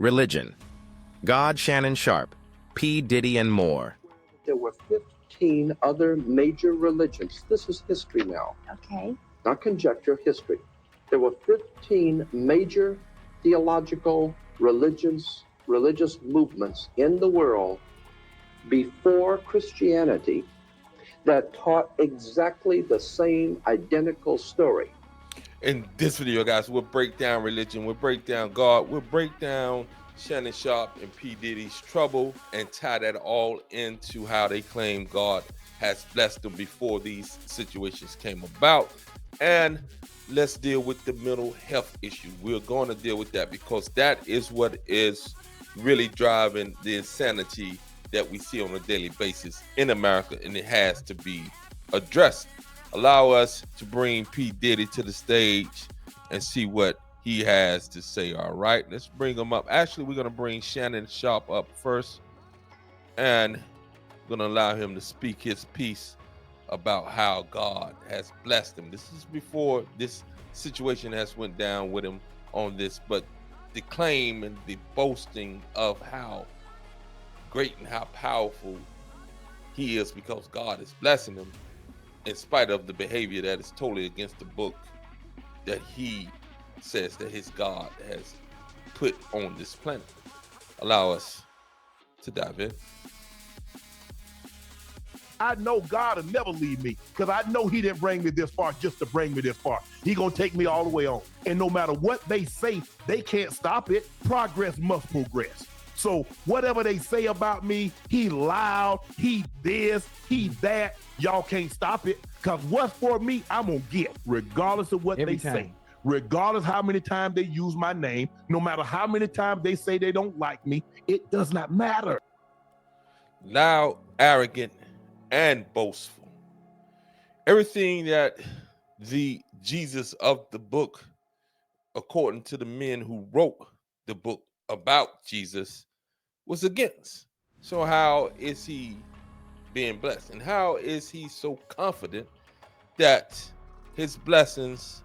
Religion. God, Shannon Sharpe, P. Diddy, and more. There were 15 other major religions. This is history now. Okay. Not conjecture, history. There were 15 major theological religious movements in the world before Christianity that taught exactly the same identical story. In this video, guys, we'll break down religion, we'll break down God, we'll break down Shannon Sharpe and P. Diddy's trouble and tie that all into how they claim God has blessed them before these situations came about. And let's deal with the mental health issue. We're going to deal with that because that is what is really driving the insanity that we see on a daily basis in America, and it has to be addressed. Allow us to bring P. Diddy to the stage and see what he has to say. All right, let's bring him up. Actually, we're going to bring Shannon Sharpe up first, and we're going to allow him to speak his piece about how God has blessed him. This is before this situation has went down with him on this, but the claim and the boasting of how great and how powerful he is because God is blessing him in spite of the behavior that is totally against the book that he says that his God has put on this planet. Allow us to dive in. I know God will never leave me because I know he didn't bring me this far just to bring me this far. He gonna take me all the way on. And no matter what they say, they can't stop it. Progress must progress. So whatever they say about me, he loud, he this, he that, y'all can't stop it. Because what's for me, I'm gonna get, regardless of what they say. Regardless how many times they use my name, no matter how many times they say they don't like me, it does not matter. Loud, arrogant, and boastful. Everything that the Jesus of the book, according to the men who wrote the book about Jesus, was against. So how is he being blessed? And how is he so confident that his blessings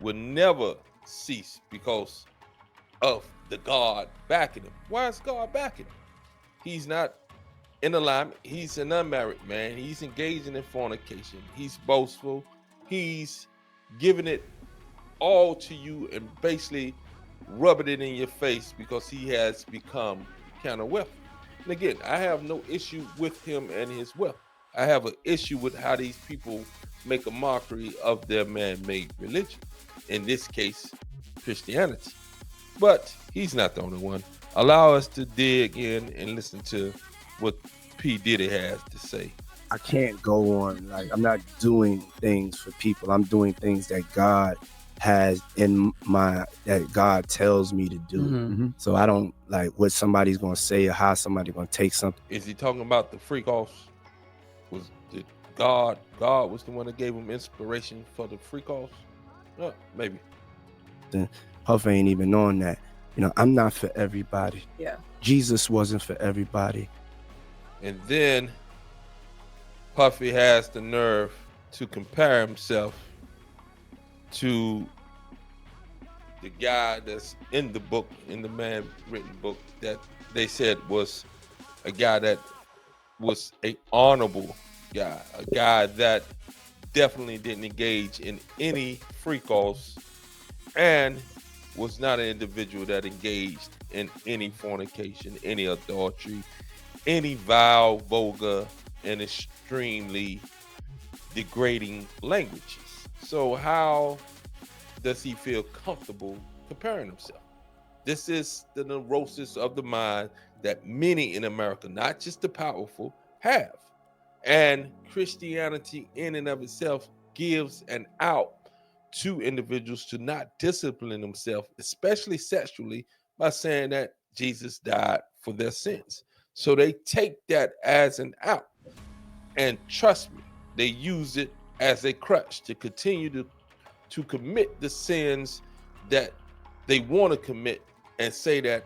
will never cease because of the God backing him? Why is God backing him? He's not in alignment. He's an unmarried man. He's engaging in fornication. He's boastful. He's giving it all to you and basically rubbing it in your face because he has become kind of wealthy. And again, I have no issue with him and his wealth. I have an issue with how these people make a mockery of their man-made religion. In this case, Christianity. But he's not the only one. Allow us to dig in and listen to what P. Diddy has to say. I can't go on, like, I'm not doing things for people. I'm doing things that God has that God tells me to do. Mm-hmm. So I don't like what somebody's gonna say or how somebody's gonna take something. Is he talking about the freak offs? Was it God was the one that gave him inspiration for the freak offs? Maybe. Then Huff ain't even on that. You know, I'm not for everybody. Yeah. Jesus wasn't for everybody. And then Puffy has the nerve to compare himself to the guy that's in the book, in the man written book, that they said was a guy that was a honorable guy, a guy that definitely didn't engage in any freak-offs and was not an individual that engaged in any fornication, any adultery, any vile, vulgar, and extremely degrading languages. So how does he feel comfortable comparing himself? This is the neurosis of the mind that many in America, not just the powerful, have. And Christianity in and of itself gives an out to individuals to not discipline themselves, especially sexually, by saying that Jesus died for their sins. So they take that as an out. And trust me, they use it as a crutch to continue to commit the sins that they want to commit and say that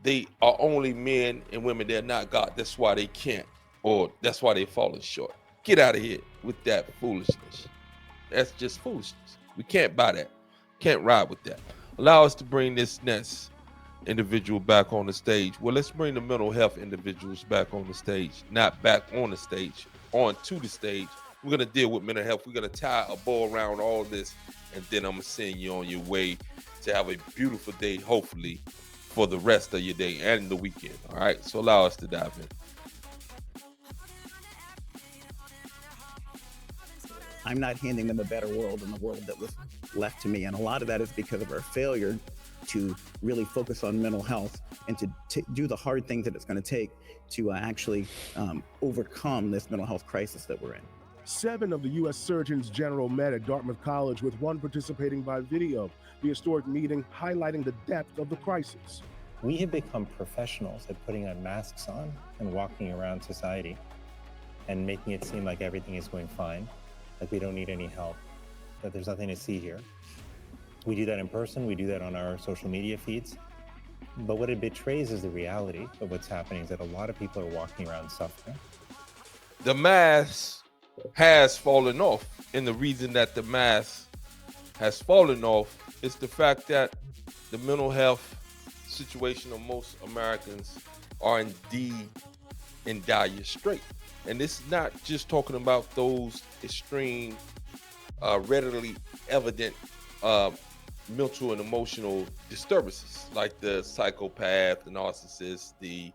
they are only men and women, they're not God. That's why they can't, or that's why they're falling short. Get out of here with that foolishness. That's just foolishness. We can't buy that. Can't ride with that. Allow us to bring this next individual back on the stage. Well, let's bring the mental health individuals back on the stage, not back on the stage, onto the stage. We're going to deal with mental health. We're going to tie a bow around all this, and then I'm going to send you on your way to have a beautiful day, hopefully, for the rest of your day and the weekend. All right, so allow us to dive in. I'm not handing them a better world than the world that was left to me. And a lot of that is because of our failure to really focus on mental health and to do the hard things that it's going to take to actually overcome this mental health crisis that we're in. 7 of the U.S. surgeons general met at Dartmouth College, with one participating by video. The historic meeting highlighting the depth of the crisis. We have become professionals at putting on masks on and walking around society and making it seem like everything is going fine, like we don't need any help, that there's nothing to see here. We do that in person, we do that on our social media feeds, but what it betrays is the reality of what's happening, is that a lot of people are walking around suffering. The mask has fallen off, and the reason that the mask has fallen off is the fact that the mental health situation of most Americans are indeed in dire strait. And this is not just talking about those extreme, readily evident mental and emotional disturbances, like the psychopath, the narcissist, the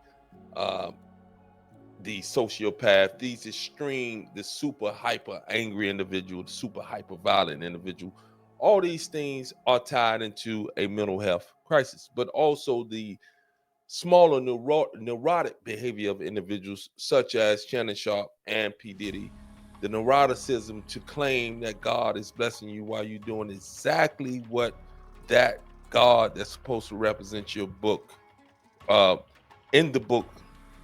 sociopath, these extreme, the super hyper angry individual, the super hyper violent individual. All these things are tied into a mental health crisis, but also the smaller neurotic behavior of individuals such as Shannon Sharpe and P. Diddy, the neuroticism to claim that God is blessing you while you're doing exactly what that God that's supposed to represent your book, in the book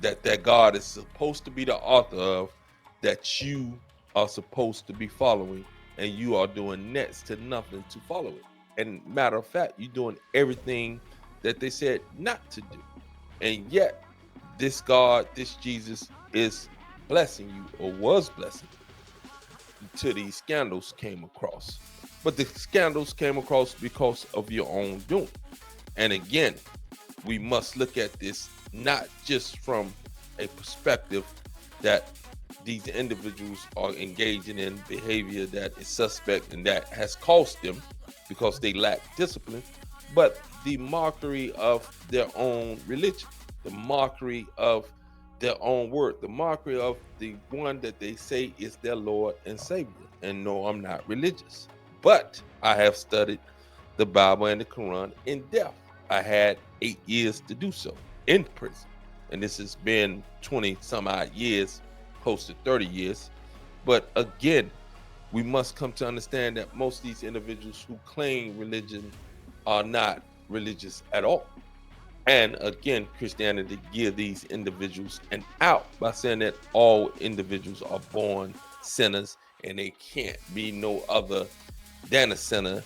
that God is supposed to be the author of, that you are supposed to be following, and you are doing next to nothing to follow it. And matter of fact, you're doing everything that they said not to do. And yet, this God, this Jesus is blessing you, or was blessing you, until these scandals came across. But the scandals came across because of your own doing. And again, we must look at this not just from a perspective that these individuals are engaging in behavior that is suspect and that has cost them because they lack discipline, but the mockery of their own religion, the mockery of their own word, the mockery of the one that they say is their Lord and Savior. And no, I'm not religious, but I have studied the Bible and the Quran in depth. I had 8 years to do so in prison, and this has been 20 some odd years, close to 30 years. But again, we must come to understand that most of these individuals who claim religion are not religious at all. And again, Christianity gives these individuals an out by saying that all individuals are born sinners and they can't be no other than a sinner.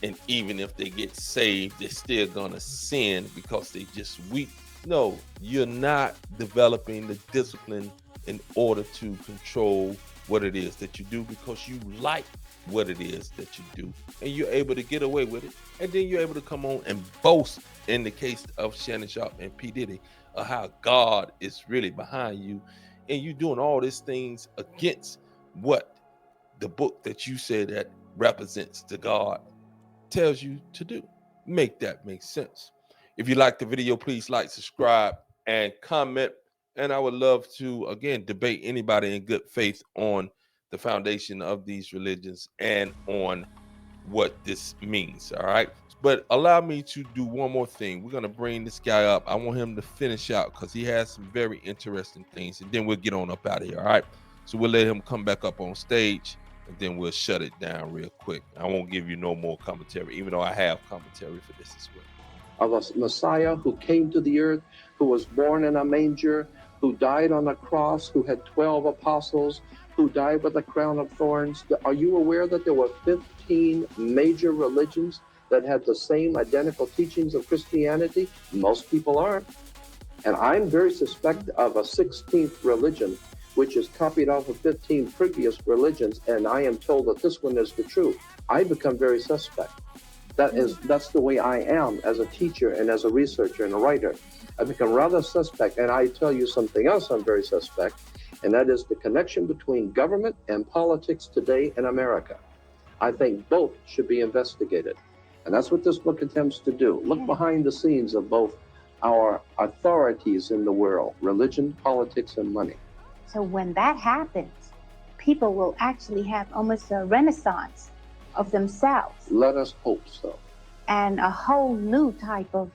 And even if they get saved, they're still gonna sin because they just weak. No, you're not developing the discipline in order to control what it is that you do, because you like what it is that you do, and you're able to get away with it. And then you're able to come on and boast, in the case of Shannon Sharpe and P. Diddy, of how God is really behind you, and you doing all these things against what the book that you say that represents the God tells you to do. Make that make sense. If you like the video, please like, subscribe, and comment. And I would love to, again, debate anybody in good faith on the foundation of these religions and on what this means. All right. But allow me to do one more thing. We're going to bring this guy up. I want him to finish out because he has some very interesting things. And then we'll get on up out of here. All right. So we'll let him come back up on stage, and then we'll shut it down real quick. I won't give you no more commentary, even though I have commentary for this as well. Of a Messiah who came to the earth, who was born in a manger, who died on a cross, who had 12 apostles, who died with a crown of thorns. Are you aware that there were 15 major religions that had the same identical teachings of Christianity? Most people aren't. And I'm very suspect of a 16th religion, which is copied off of 15 previous religions, and I am told that this one is the truth. I become very suspect. That's the way I am as a teacher and as a researcher and a writer. I become rather suspect, and I tell you something else I'm very suspect, and that is the connection between government and politics today in America. I think both should be investigated. And that's what this book attempts to do. Look behind the scenes of both our authorities in the world, religion, politics, and money. So when that happens, people will actually have almost a renaissance of themselves. Let us hope so. And a whole new type of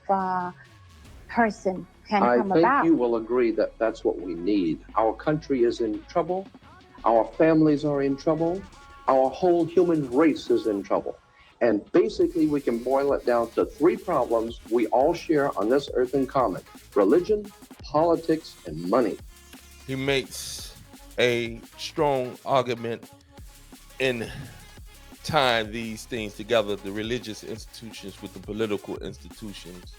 person can come about. I think you will agree that that's what we need. Our country is in trouble. Our families are in trouble. Our whole human race is in trouble. And basically, we can boil it down to three problems we all share on this earth in common: religion, politics, and money. He makes a strong argument in tying these things together, the religious institutions with the political institutions,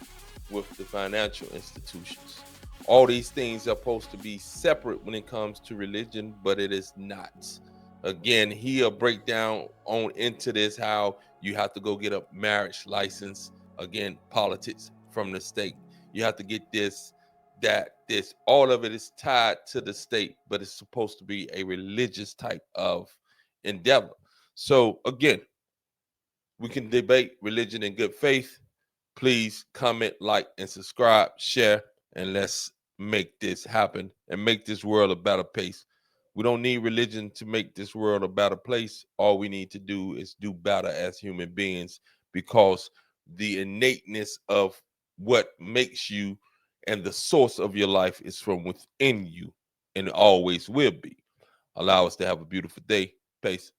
with the financial institutions. All these things are supposed to be separate when it comes to religion, but it is not. Again, he'll break down on into this how you have to go get a marriage license. Again, politics from the state. You have to get this, that, this. All of it is tied to the state, but it's supposed to be a religious type of endeavor. So again, we can debate religion in good faith. Please comment, like, and subscribe, share, and let's make this happen and make this world a better place. We don't need religion to make this world a better place. All we need to do is do better as human beings, because the innateness of what makes you and the source of your life is from within you and always will be. Allow us to have a beautiful day. Peace.